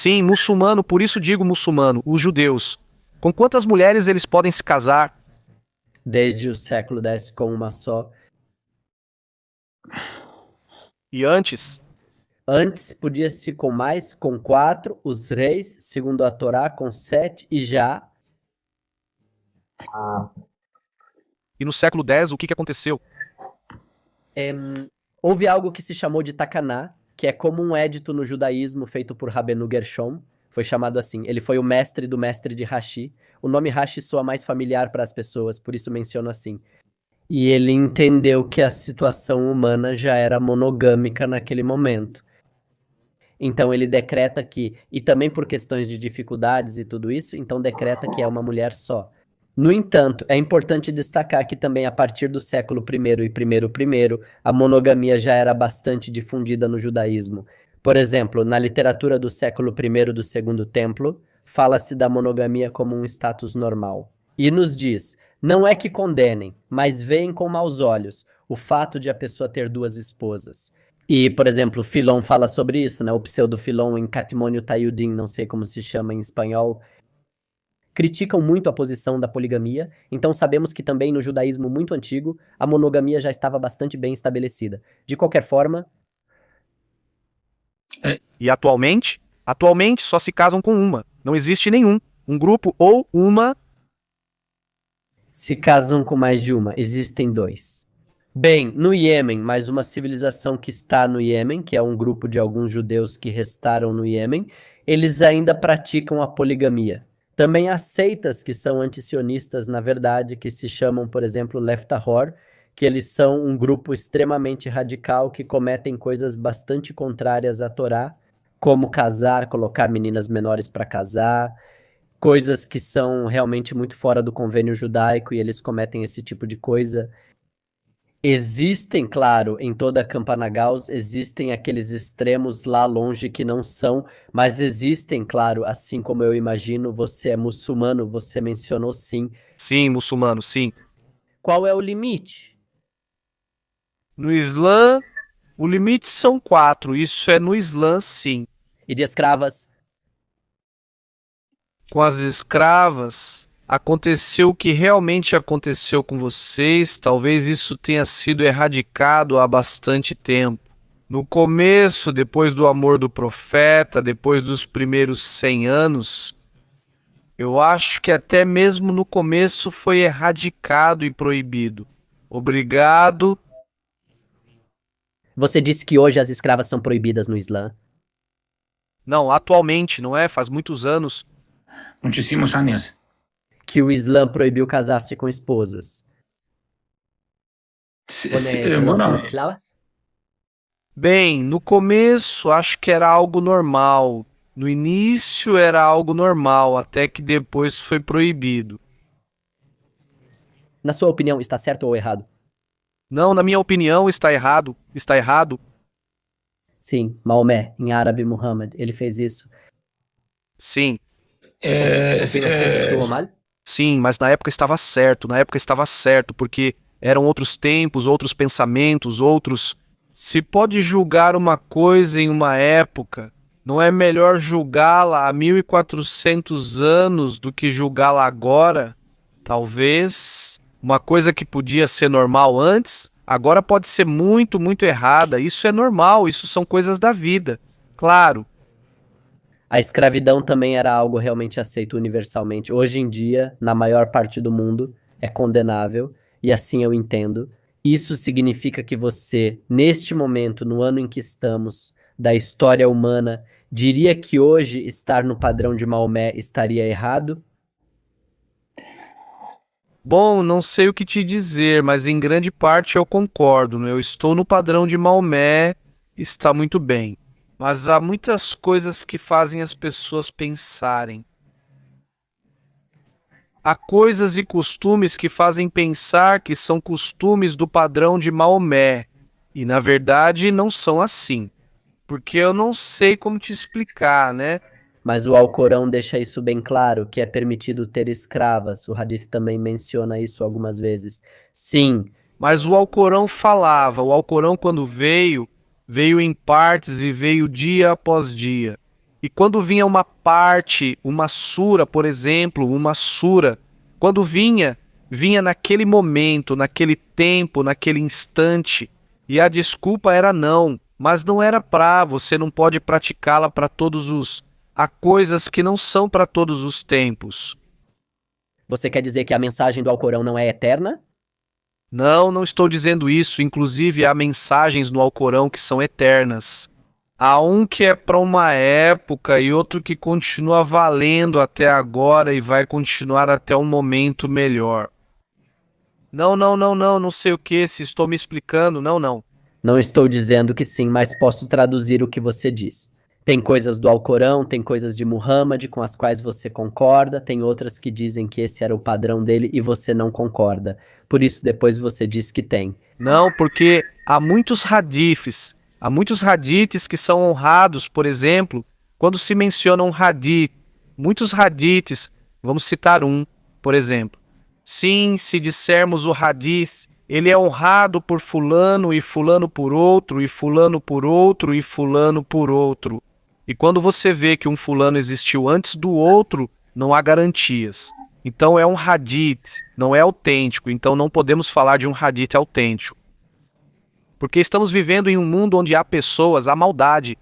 Sim, muçulmano, por isso digo muçulmano, os judeus. Com quantas mulheres eles podem se casar? Desde o século X com uma só. E antes? Antes podia-se com mais, com 4, os reis, segundo a Torá, com 7, e já. E no século X, o que aconteceu? Houve algo que se chamou de Takaná, que é como um édito no judaísmo feito por Rabenu Gershom, foi chamado assim. Ele foi o mestre do mestre de Rashi. O nome Rashi soa mais familiar para as pessoas, por isso menciono assim. E ele entendeu que a situação humana já era monogâmica naquele momento. Então ele decreta que, e também por questões de dificuldades e tudo isso, então decreta que é uma mulher só. No entanto, é importante destacar que também a partir do século I e I, a monogamia já era bastante difundida no judaísmo. Por exemplo, na literatura do século I do Segundo Templo, fala-se da monogamia como um status normal. E nos diz, não é que condenem, mas veem com maus olhos o fato de a pessoa ter duas esposas. E, por exemplo, Filon fala sobre isso, né? O pseudo-Filon em Catmônio Tayudin, não sei como se chama em espanhol, criticam muito a posição da poligamia, então sabemos que também no judaísmo muito antigo, a monogamia já estava bastante bem estabelecida. De qualquer forma... E atualmente? Atualmente só se casam com uma. Não existe nenhum. Um grupo ou uma... Se casam com mais de uma, existem dois. Bem, no Iêmen, mais uma civilização que está no Iêmen, que é um grupo de alguns judeus que restaram no Iêmen, eles ainda praticam a poligamia. Também há seitas que são antisionistas, na verdade, que se chamam, por exemplo, Leftahor, que eles são um grupo extremamente radical que cometem coisas bastante contrárias à Torá, como casar, colocar meninas menores para casar, coisas que são realmente muito fora do convênio judaico e eles cometem esse tipo de coisa. Existem, claro, em toda a Campana Gauss, existem aqueles extremos lá longe que não são, mas existem, claro, assim como eu imagino, você é muçulmano, você mencionou sim. Sim, muçulmano, sim. Qual é o limite? No Islã, o limite são 4. Isso é no Islã, sim. E de escravas? Com as escravas, aconteceu o que realmente aconteceu com vocês. Talvez isso tenha sido erradicado há bastante tempo. No começo, depois do amor do profeta, depois dos primeiros 100 anos, eu acho que até mesmo no começo foi erradicado e proibido. Obrigado. Você disse que hoje as escravas são proibidas no Islã. Não, atualmente, não é? Faz muitos anos. Muchísimos años. Que o Islã proibiu casar-se com esposas. Perdão, Bueno, com escravas? Bem, no começo acho que era algo normal. No início era algo normal, até que depois foi proibido. Na sua opinião, está certo ou errado? Não, na minha opinião, está errado. Está errado. Sim, Maomé, em árabe Muhammad, ele fez isso. Sim, Opinas que isso estuvo mal? sim, mas na época estava certo. Na época estava certo, porque eram outros tempos, outros pensamentos, outros. Se pode julgar uma coisa em uma época, não é melhor julgá-la há 1400 anos do que julgá-la agora? Talvez uma coisa que podia ser normal antes, agora pode ser muito, muito errada. Isso é normal, isso são coisas da vida. Claro, A escravidão também era algo realmente aceito universalmente. Hoje em dia, na maior parte do mundo, é condenável, e assim eu entendo. Isso significa que você, neste momento, no ano em que estamos, da história humana, diria que hoje estar no padrão de Maomé estaria errado? bom, não sei o que te dizer, mas em grande parte eu concordo. Eu estou no padrão de Maomé, está muito bem. Mas há muitas coisas que fazem as pessoas pensarem. Há coisas e costumes que fazem pensar que são costumes do padrão de Maomé. E na verdade não são assim. Porque eu não sei como te explicar, né? Mas o Alcorão deixa isso bem claro, que é permitido ter escravas. O Hadith também menciona isso algumas vezes. Sim, Mas o Alcorão falava, o Alcorão quando veio, veio em partes e veio dia após dia. E quando vinha uma parte, uma sura, por exemplo, uma sura, quando vinha naquele momento, naquele tempo, naquele instante, e a desculpa era não, mas não era você não pode praticá-la para há coisas que não são para todos os tempos. Você quer dizer que a mensagem do Alcorão não é eterna? Não, não estou dizendo isso. Inclusive, há mensagens no Alcorão que são eternas. Há um que é para uma época e outro que continua valendo até agora e vai continuar até um momento melhor. Não sei o que, se estou me explicando, não. Não estou dizendo que sim, mas posso traduzir o que você diz. Tem coisas do Alcorão, tem coisas de Muhammad com as quais você concorda, tem outras que dizem que esse era o padrão dele e você não concorda. Por isso depois você diz que tem. Não, porque há muitos hadiths que são honrados, por exemplo, quando se menciona um hadith, muitos hadiths, vamos citar um, por exemplo. Sim, se dissermos o hadith, ele é honrado por fulano e fulano por outro, e fulano por outro, e fulano por outro. E quando você vê que um fulano existiu antes do outro, não há garantias. Então é um hadith, não é autêntico, então não podemos falar de um hadith autêntico. Porque estamos vivendo em um mundo onde há pessoas, há maldade.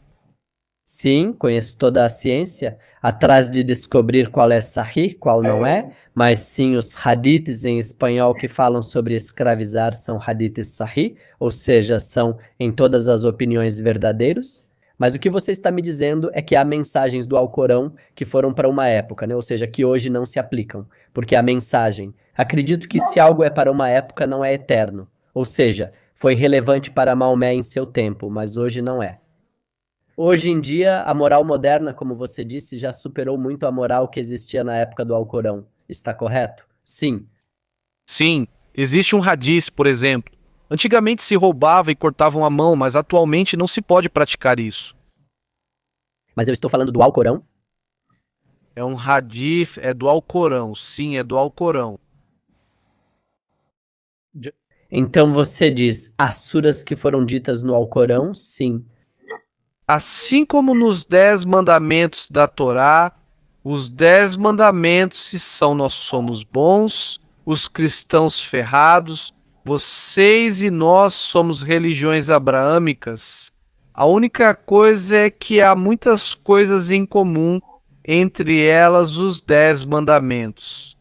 Sim, conheço toda a ciência, atrás de descobrir qual é sahih, qual não é, mas sim os hadiths em espanhol que falam sobre escravizar são hadiths sahih, ou seja, são em todas as opiniões verdadeiros. Mas o que você está me dizendo é que há mensagens do Alcorão que foram para uma época, né? Ou seja, que hoje não se aplicam, porque a mensagem, acredito que se algo é para uma época não é eterno, ou seja, foi relevante para Maomé em seu tempo, mas hoje não é. Hoje em dia, a moral moderna, como você disse, já superou muito a moral que existia na época do Alcorão. Está correto? Sim. Sim, existe um hadith, por exemplo. Antigamente se roubava e cortavam a mão, mas atualmente não se pode praticar isso. Mas eu estou falando do Alcorão? É um hadith, é do Alcorão. Sim, é do Alcorão. Então você diz, as suras que foram ditas no Alcorão, sim. Assim como nos 10 mandamentos da Torá, os 10 mandamentos são nós somos bons, os cristãos ferrados, vocês e nós somos religiões abraâmicas. A única coisa é que há muitas coisas em comum, entre elas os 10 mandamentos.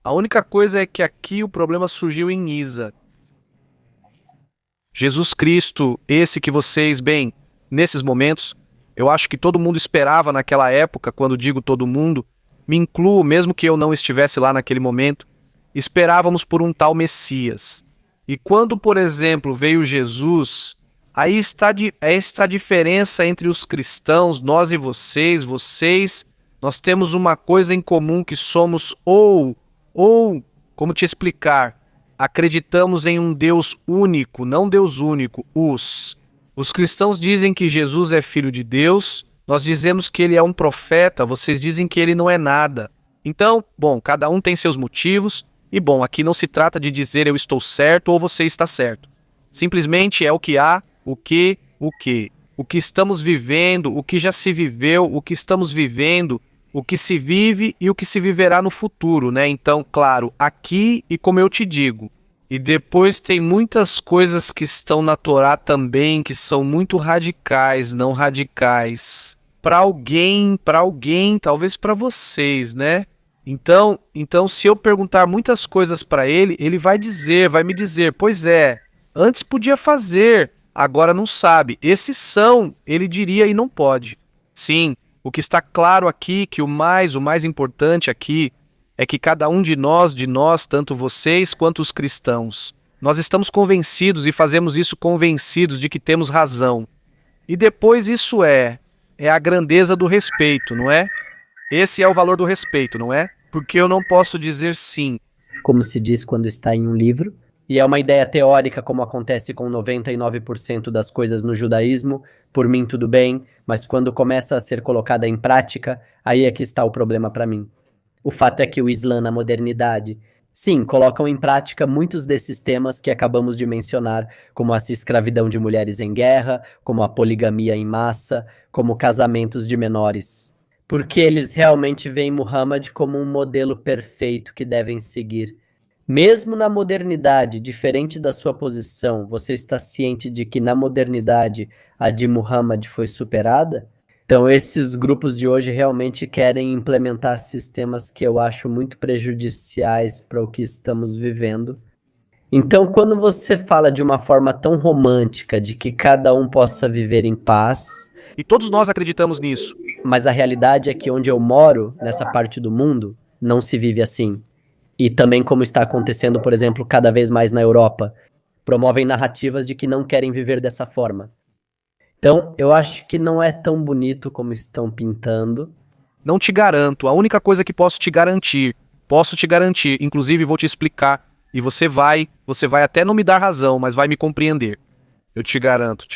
A única coisa é que aqui o problema surgiu em Isa. Jesus Cristo, esse que vocês, nesses momentos, eu acho que todo mundo esperava naquela época, quando digo todo mundo, me incluo, mesmo que eu não estivesse lá naquele momento, esperávamos por um tal Messias. E quando, por exemplo, veio Jesus, aí está a diferença entre os cristãos, nós e vocês, nós temos uma coisa em comum que somos como te explicar, acreditamos em um Deus único, não Deus único, Os cristãos dizem que Jesus é filho de Deus, nós dizemos que ele é um profeta, vocês dizem que ele não é nada. Então, cada um tem seus motivos, e aqui não se trata de dizer eu estou certo ou você está certo. Simplesmente é o que há, o que estamos vivendo, o que já se viveu, o que estamos vivendo, o que se vive e o que se viverá no futuro, né? Então, claro, aqui e como eu te digo. E depois tem muitas coisas que estão na Torá também, que são muito radicais, não radicais. Para alguém, talvez para vocês, né? Então, se eu perguntar muitas coisas para ele vai me dizer, pois é, antes podia fazer, agora não sabe. Esses são, ele diria e não pode. Sim, o que está claro aqui, que o mais importante aqui, é que cada um de nós, tanto vocês quanto os cristãos, nós estamos convencidos e fazemos isso convencidos de que temos razão. E depois isso é a grandeza do respeito, não é? Esse é o valor do respeito, não é? Porque eu não posso dizer sim. Como se diz quando está em um livro, e é uma ideia teórica como acontece com 99% das coisas no judaísmo, por mim tudo bem, mas quando começa a ser colocada em prática, aí é que está o problema para mim. O fato é que o Islã na modernidade Sim, colocam em prática muitos desses temas que acabamos de mencionar, como a escravidão de mulheres em guerra, como a poligamia em massa, como casamentos de menores. Porque eles realmente veem Muhammad como um modelo perfeito que devem seguir. Mesmo na modernidade, diferente da sua posição, você está ciente de que na modernidade a de Muhammad foi superada? Então, esses grupos de hoje realmente querem implementar sistemas que eu acho muito prejudiciais para o que estamos vivendo. Então, quando você fala de uma forma tão romântica de que cada um possa viver em paz, E todos nós acreditamos nisso. mas a realidade é que onde eu moro, nessa parte do mundo, não se vive assim. E também como está acontecendo, por exemplo, cada vez mais na Europa, promovem narrativas de que não querem viver dessa forma. Então, eu acho que não é tão bonito como estão pintando. Não te garanto. A única coisa que posso te garantir, inclusive vou te explicar, e você vai até não me dar razão, mas vai me compreender. Eu te garanto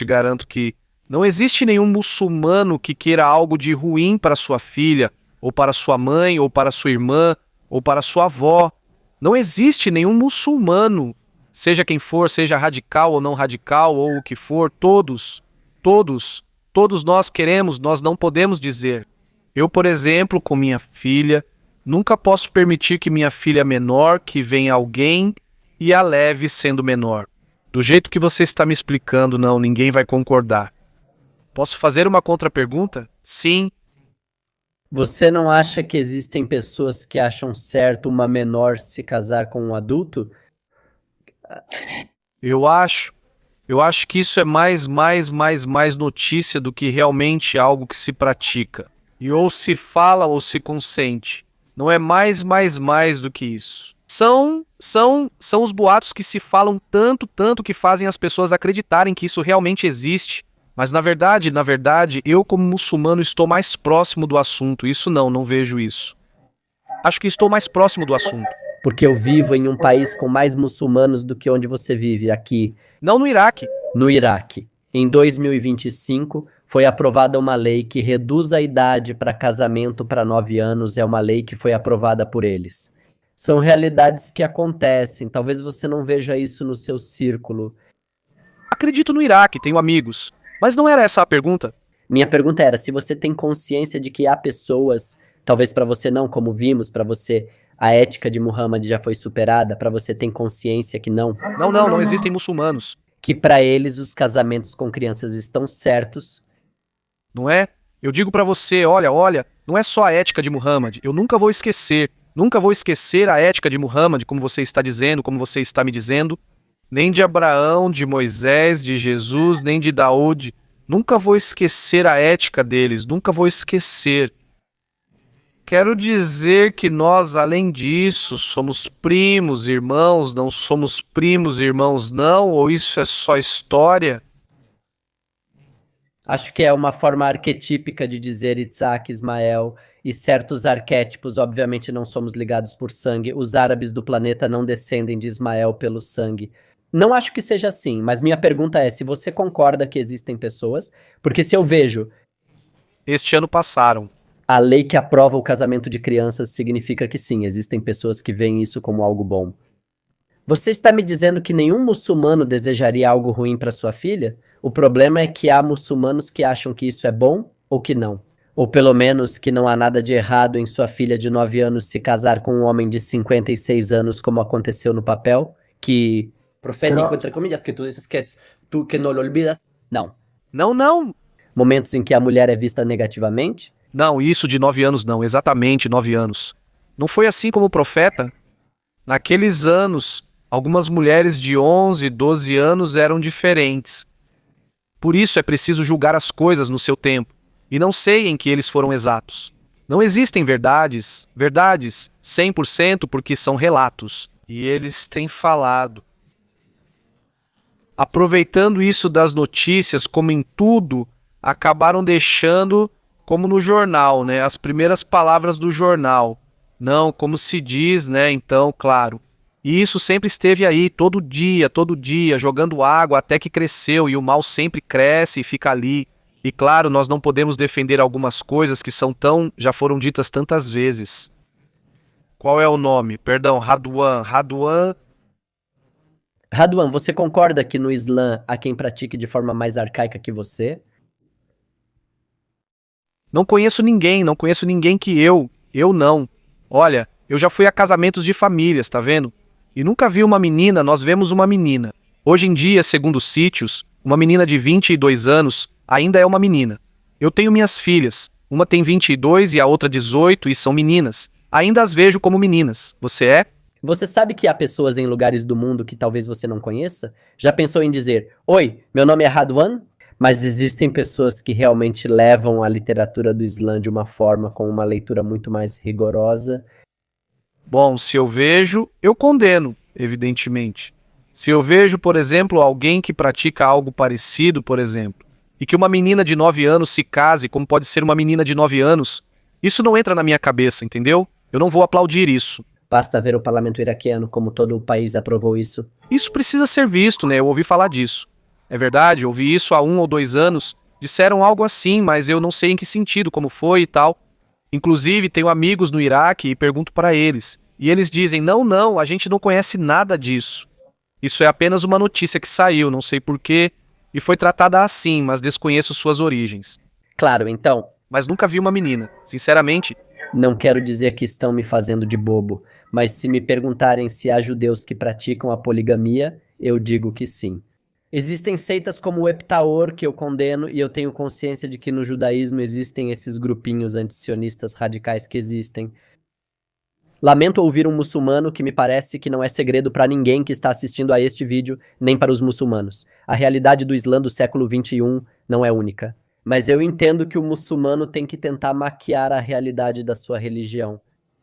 que não existe nenhum muçulmano que queira algo de ruim para sua filha, ou para sua mãe, ou para sua irmã, ou para sua avó. Não existe nenhum muçulmano, seja quem for, seja radical ou não radical, ou o que for, todos nós queremos, nós não podemos dizer. Eu, por exemplo, com minha filha, nunca posso permitir que minha filha menor, que venha alguém e a leve sendo menor. Do jeito que você está me explicando, não, ninguém vai concordar. Posso fazer uma contrapergunta? Sim. Você não acha que existem pessoas que acham certo uma menor se casar com um adulto? Eu acho que isso é mais notícia do que realmente algo que se pratica. E ou se fala ou se consente. Não é mais do que isso. São os boatos que se falam tanto que fazem as pessoas acreditarem que isso realmente existe. Mas na verdade, eu como muçulmano estou mais próximo do assunto. Isso não vejo isso. Acho que estou mais próximo do assunto. Porque eu vivo em um país com mais muçulmanos do que onde você vive, aqui. Não no Iraque. No Iraque. Em 2025, foi aprovada uma lei que reduz a idade para casamento para 9 anos. É uma lei que foi aprovada por eles. São realidades que acontecem. Talvez você não veja isso no seu círculo. Acredito no Iraque, tenho amigos. Mas não era essa a pergunta? Minha pergunta era se você tem consciência de que há pessoas, talvez para você não, como vimos, para você a ética de Muhammad já foi superada, para você tem consciência que não? Não existem muçulmanos. Que para eles os casamentos com crianças estão certos. Não é? Eu digo para você, olha, não é só a ética de Muhammad. Eu nunca vou esquecer a ética de Muhammad, como você está dizendo, como você está me dizendo. Nem de Abraão, de Moisés, de Jesus, nem de Daúde. Nunca vou esquecer a ética deles, nunca vou esquecer. Quero dizer que nós, além disso, somos primos, irmãos, não somos primos, irmãos, não? Ou isso é só história? Acho que é uma forma arquetípica de dizer Isaac, Ismael, e certos arquétipos, obviamente não somos ligados por sangue. Os árabes do planeta não descendem de Ismael pelo sangue. Não acho que seja assim, mas minha pergunta é se você concorda que existem pessoas, porque se eu vejo... Este ano passaram. A lei que aprova o casamento de crianças significa que sim, existem pessoas que veem isso como algo bom. Você está me dizendo que nenhum muçulmano desejaria algo ruim para sua filha? O problema é que há muçulmanos que acham que isso é bom ou que não. Ou pelo menos que não há nada de errado em sua filha de 9 anos se casar com um homem de 56 anos, como aconteceu no papel, que... Profético, entre comillas, que tu dices que es tú que no lo olvidas. Não. Não. Momentos em que a mulher é vista negativamente? Não, isso de 9 anos não, exatamente 9 anos. Não foi assim como o profeta? Naqueles anos, algumas mulheres de 11, 12 anos eram diferentes. Por isso é preciso julgar as coisas no seu tempo, e não sei em que eles foram exatos. Não existem verdades 100% porque são relatos, e eles têm falado. Aproveitando isso das notícias, como em tudo, acabaram deixando, como no jornal, né, as primeiras palavras do jornal. Não, como se diz, né, então, claro. E isso sempre esteve aí, todo dia, jogando água até que cresceu, e o mal sempre cresce e fica ali. E claro, nós não podemos defender algumas coisas que já foram ditas tantas vezes. Qual é o nome? Perdão, Radwan. Radwan, você concorda que no Islã há quem pratique de forma mais arcaica que você? Não conheço ninguém que eu não. Olha, eu já fui a casamentos de famílias, tá vendo? E nunca vi uma menina, nós vemos uma menina. Hoje em dia, segundo os sítios, uma menina de 22 anos ainda é uma menina. Eu tenho minhas filhas, uma tem 22 e a outra 18 e são meninas. Ainda as vejo como meninas. Você é? Você sabe que há pessoas em lugares do mundo que talvez você não conheça? Já pensou em dizer, oi, meu nome é Radwan? Mas existem pessoas que realmente levam a literatura do Islã de uma forma com uma leitura muito mais rigorosa. Bom, se eu vejo, eu condeno, evidentemente. Se eu vejo, por exemplo, alguém que pratica algo parecido, por exemplo, e que uma menina de 9 anos se case, como pode ser uma menina de 9 anos, isso não entra na minha cabeça, entendeu? Eu não vou aplaudir isso. Basta ver o parlamento iraquiano, como todo o país aprovou isso. Isso precisa ser visto, né? Eu ouvi falar disso. É verdade, eu ouvi isso há 1 ou 2 anos. Disseram algo assim, mas eu não sei em que sentido, como foi e tal. Inclusive, tenho amigos no Iraque e pergunto para eles. E eles dizem, não, a gente não conhece nada disso. Isso é apenas uma notícia que saiu, não sei porquê, e foi tratada assim, mas desconheço suas origens. Claro, então, Mas nunca vi uma menina. Sinceramente, não quero dizer que estão me fazendo de bobo, mas se me perguntarem se há judeus que praticam a poligamia, eu digo que sim. Existem seitas como o Heptaor, que eu condeno, e eu tenho consciência de que no judaísmo existem esses grupinhos antisionistas radicais que existem. Lamento ouvir um muçulmano que me parece que não é segredo para ninguém que está assistindo a este vídeo, nem para os muçulmanos. A realidade do Islã do século XXI não é única. Mas eu entendo que o muçulmano tem que tentar maquiar a realidade da sua religião.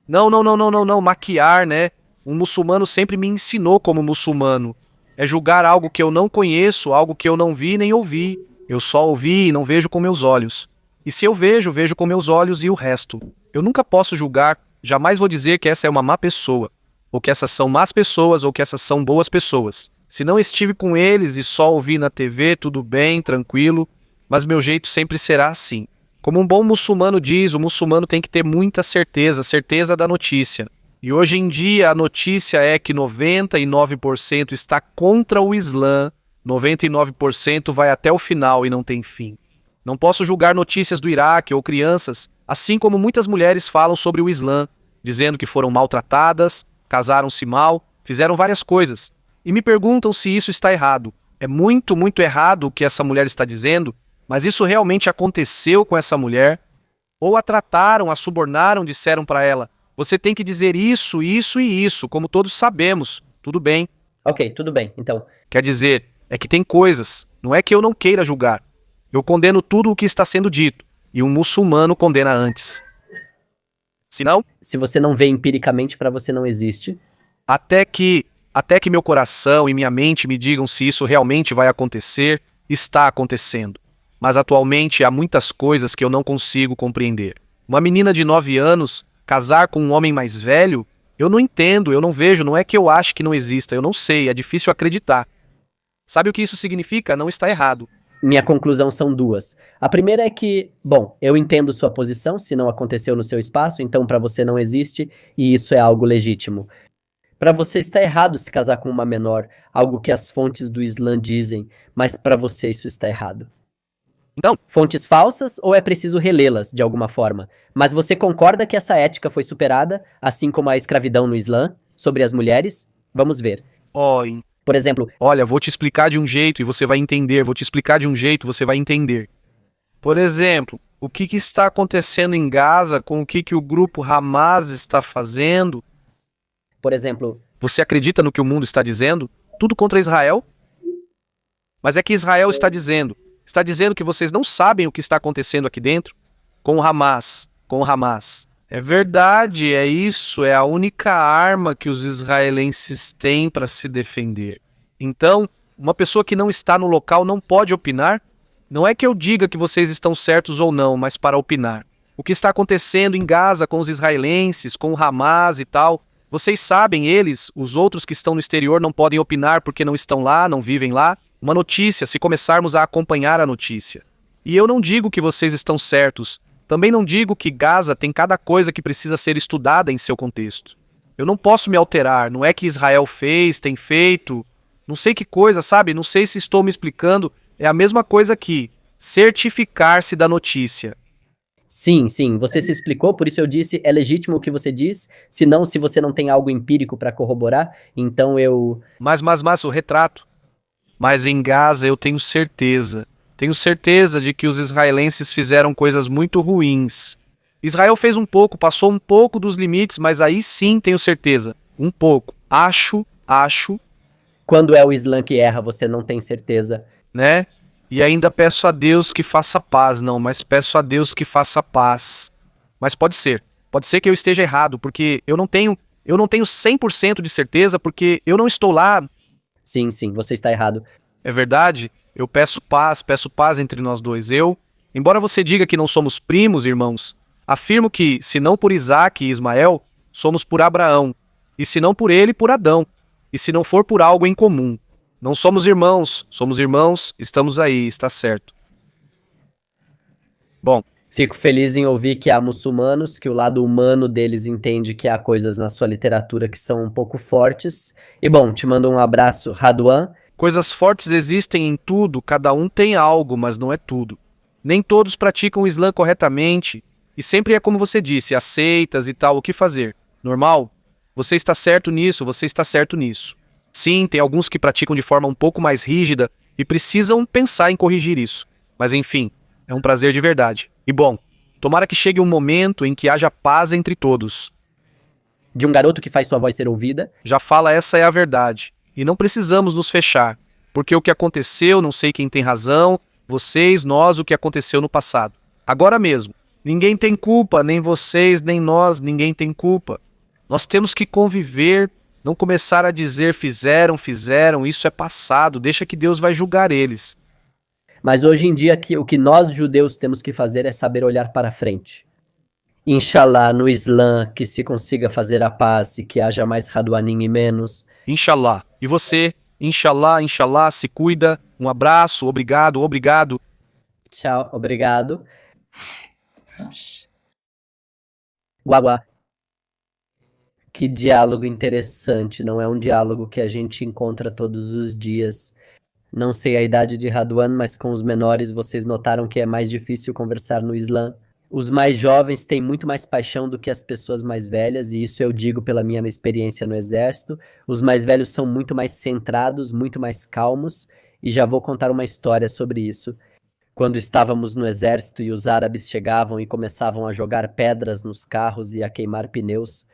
não, maquiar, né? Um muçulmano sempre me ensinou como muçulmano. É julgar algo que eu não conheço, algo que eu não vi nem ouvi. Eu só ouvi e não vejo com meus olhos. E se eu vejo, vejo com meus olhos e o resto. Eu nunca posso julgar, jamais vou dizer que essa é uma má pessoa, ou que essas são más pessoas, ou que essas são boas pessoas. Se não estive com eles e só ouvi na TV, tudo bem, tranquilo, mas meu jeito sempre será assim. Como um bom muçulmano diz, o muçulmano tem que ter muita certeza, certeza da notícia. E hoje em dia a notícia é que 99% está contra o Islã, 99% vai até o final e não tem fim. Não posso julgar notícias do Iraque ou crianças, assim como muitas mulheres falam sobre o Islã, dizendo que foram maltratadas, casaram-se mal, fizeram várias coisas. E me perguntam se isso está errado. É muito errado o que essa mulher está dizendo, mas isso realmente aconteceu com essa mulher? Ou a trataram, a subornaram, disseram para ela, você tem que dizer isso, isso e isso, como todos sabemos. Tudo bem. Ok, tudo bem, então. Quer dizer, é que tem coisas, não é que eu não queira julgar. Eu condeno tudo o que está sendo dito, e um muçulmano condena antes. Se não, Se você não vê empiricamente, para você não existe. até que meu coração e minha mente me digam se isso realmente vai acontecer, está acontecendo. Mas atualmente há muitas coisas que eu não consigo compreender. Uma menina de 9 anos casar com um homem mais velho, eu não entendo, eu não vejo, não é que eu ache que não exista, eu não sei, é difícil acreditar. Sabe o que isso significa? Não está errado. Minha conclusão são duas. A primeira é que, bom, eu entendo sua posição, se não aconteceu no seu espaço, então para você não existe, e isso é algo legítimo. Para você está errado se casar com uma menor, algo que as fontes do Islã dizem, mas para você isso está errado. Então, Fontes falsas ou é preciso relê-las de alguma forma? Mas você concorda que essa ética foi superada, assim como a escravidão no Islã, sobre as mulheres? Vamos ver. Por exemplo, olha, vou te explicar de um jeito e você vai entender, vou te explicar de um jeito e você vai entender. Por exemplo, o que está acontecendo em Gaza com o que o grupo Hamas está fazendo? por exemplo, Você acredita no que o mundo está dizendo? Tudo contra Israel? Mas é que Israel está dizendo que vocês não sabem o que está acontecendo aqui dentro com o Hamas, É verdade, é isso, é a única arma que os israelenses têm para se defender. Então, uma pessoa que não está no local não pode opinar? Não é que eu diga que vocês estão certos ou não, mas para opinar. O que está acontecendo em Gaza com os israelenses, com o Hamas e tal, vocês sabem, eles, os outros que estão no exterior não podem opinar porque não estão lá, não vivem lá? Uma notícia, se começarmos a acompanhar a notícia. E eu não digo que vocês estão certos, também não digo que Gaza tem cada coisa que precisa ser estudada em seu contexto. Eu não posso me alterar. Não é que Israel fez, tem feito. Não sei que coisa, sabe? Não sei se estou me explicando. É a mesma coisa que certificar-se da notícia. Sim, sim, você se explicou, por isso eu disse, é legítimo o que você diz, senão se você não tem algo empírico para corroborar, então eu... Mas, o retrato. Mas em Gaza eu tenho certeza. Tenho certeza de que os israelenses fizeram coisas muito ruins. Israel fez um pouco, passou um pouco dos limites, mas aí sim tenho certeza. Um pouco. Acho, Quando é o Islã que erra, você não tem certeza. né? E ainda peço a Deus que faça paz, não, mas peço a Deus que faça paz. Mas pode ser que eu esteja errado, porque eu não tenho 100% de certeza, porque eu não estou lá. Sim, sim, você está errado. É verdade? Eu peço paz entre nós dois. Embora você diga que não somos primos, irmãos, afirmo que, se não por Isaque e Ismael, somos por Abraão, e se não por ele, por Adão, e se não for por algo em comum. Não somos irmãos, estamos aí, está certo. Bom, Fico feliz em ouvir que há muçulmanos, que o lado humano deles entende que há coisas na sua literatura que são um pouco fortes. E bom, te mando um abraço, Radwan. coisas fortes existem em tudo, cada um tem algo, mas não é tudo. Nem todos praticam o Islã corretamente, e sempre é como você disse, aceitas e tal, o que fazer? Normal? Você está certo nisso, você está certo nisso. Sim, tem alguns que praticam de forma um pouco mais rígida e precisam pensar em corrigir isso. Mas enfim, é um prazer de verdade. E bom, tomara que chegue um momento em que haja paz entre todos. De um garoto que faz sua voz ser ouvida. Já fala, essa é a verdade. E não precisamos nos fechar, porque o que aconteceu, não sei quem tem razão, vocês, nós, o que aconteceu no passado. Agora mesmo, ninguém tem culpa, nem vocês, nem nós, ninguém tem culpa. Nós temos que conviver, não começar a dizer fizeram, isso é passado, deixa que Deus vai julgar eles. Mas hoje em dia o que nós judeus temos que fazer é saber olhar para frente. Inshallah, no Islã, que se consiga fazer a paz e que haja mais Radwanim e menos. Inshallah. E você? Inshallah, se cuida. Um abraço, obrigado. Tchau, obrigado. Guagua. Que diálogo interessante, não é um diálogo que a gente encontra todos os dias. Não sei a idade de Radwan, mas com os menores vocês notaram que é mais difícil conversar no Islã. Os mais jovens têm muito mais paixão do que as pessoas mais velhas, e isso eu digo pela minha experiência no exército. Os mais velhos são muito mais centrados, muito mais calmos, e já vou contar uma história sobre isso. Quando estávamos no exército e os árabes chegavam e começavam a jogar pedras nos carros e a queimar pneus,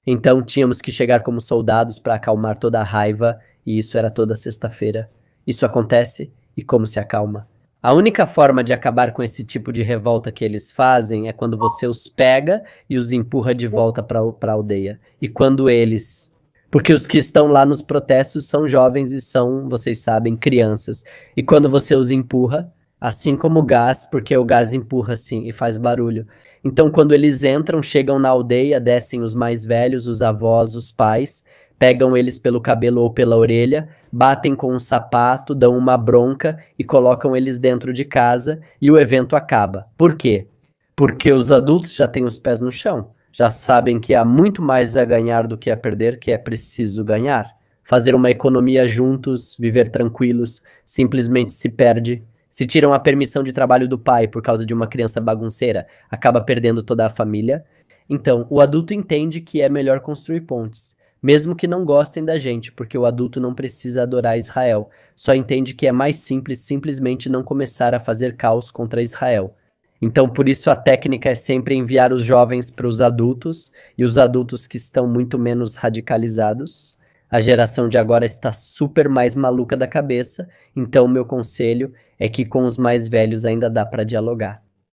então tínhamos que chegar como soldados para acalmar toda a raiva, e isso era toda sexta-feira. Isso acontece, e como se acalma? A única forma de acabar com esse tipo de revolta que eles fazem é quando você os pega e os empurra de volta para a aldeia. E quando eles... Porque os que estão lá nos protestos são jovens e são, vocês sabem, crianças. E quando você os empurra, assim como o gás, porque o gás empurra assim e faz barulho. Então quando eles entram, chegam na aldeia, descem os mais velhos, os avós, os pais, pegam eles pelo cabelo ou pela orelha, batem com um sapato, dão uma bronca e colocam eles dentro de casa e o evento acaba. Por quê? Porque os adultos já têm os pés no chão, já sabem que há muito mais a ganhar do que a perder, que é preciso ganhar. Fazer uma economia juntos, viver tranquilos, simplesmente se perde. Se tiram a permissão de trabalho do pai por causa de uma criança bagunceira, acaba perdendo toda a família. Então, o adulto entende que é melhor construir pontes. Mesmo que não gostem da gente, porque o adulto não precisa adorar Israel, só entende que é mais simples simplesmente não começar a fazer caos contra Israel. Então, por isso a técnica é sempre enviar os jovens para os adultos, e os adultos que estão muito menos radicalizados. A geração de agora está super mais maluca da cabeça, então o meu conselho é que com os mais velhos ainda dá para dialogar.